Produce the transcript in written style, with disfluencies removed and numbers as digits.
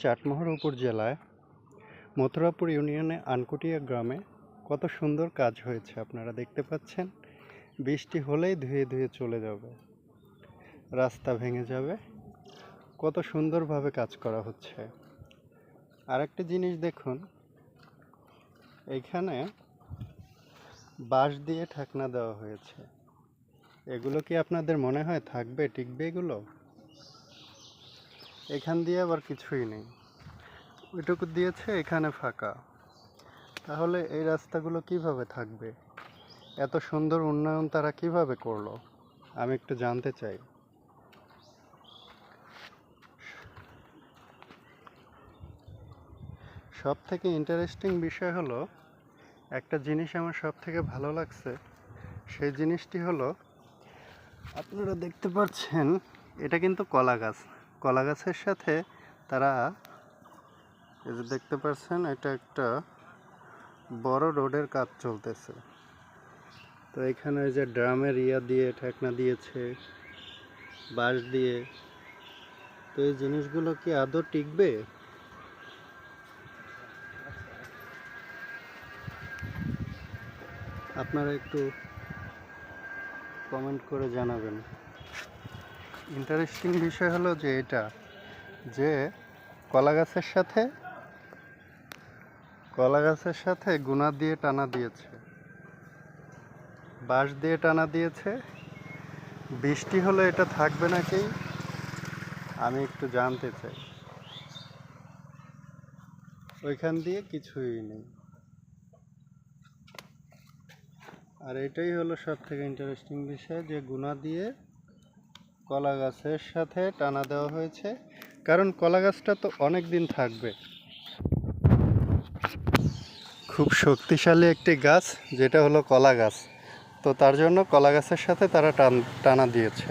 চাটমোহর উপজেলায় মথুরাপুর ইউনিয়নে আনকুটিয়া গ্রামে কত সুন্দর কাজ হয়েছে আপনারা দেখতে পাচ্ছেন। বৃষ্টি হলেই ধুয়ে ধুয়ে চলে যাবে, রাস্তা ভেঙে যাবে। কত সুন্দরভাবে কাজ করা হচ্ছে। আরেকটা জিনিস দেখুন, এইখানে বাঁশ দিয়ে ঢাকনা দেওয়া হয়েছে। এগুলো কি আপনাদের মনে হয় থাকবে, টিকবে? এগুলো এখান দিয়ে আবার কিছুই নেই, ওইটুকু দিয়েছে, এখানে ফাঁকা। তাহলে এই রাস্তাগুলো কিভাবে থাকবে? এত সুন্দর উন্নয়ন তারা কিভাবে করলো, আমি একটু জানতে চাই। সব থেকে ইন্টারেস্টিং বিষয় হলো, একটা জিনিস আমার সব থেকে ভালো লাগছে। সেই জিনিসটি হলো, আপনারা দেখতে পাচ্ছেন এটা কিন্তু কলা গাছ। কলা গাছের সাথে তারা, এই যে দেখতে পাচ্ছেন, এটা একটা বড় রোডের কাজ চলতেছে। তো এখানে ওই যে ড্রামের দিয়ে ঠেকনা দিয়েছে, বাঁশ দিয়ে। তো এই জিনিসগুলো কি আদৌ টিকবে? আপনারা একটু কমেন্ট করে জানাবেন। ইন্টারেস্টিং বিষয় হলো যে এটা, যে কলা গাছের সাথে গুনা দিয়ে টানা দিয়েছে, বাঁশ দিয়ে টানা দিয়েছে। বৃষ্টি হলে এটা থাকবে নাকি আমি একটু জানতে চাই। ওইখান দিয়ে কিছুই নেই। আর এটাই হলো সব থেকে ইন্টারেস্টিং বিষয়, যে গুনা দিয়ে কলা গাছের সাথে টানা দেওয়া হয়েছে। কারণ কলা গাছটা তো অনেক দিন থাকবে। খুব শক্তিশালী একটি গাছ, যেটা হলো কলা গাছ। তো তার জন্য কলা গাছের সাথে তারা টানা দিয়েছে।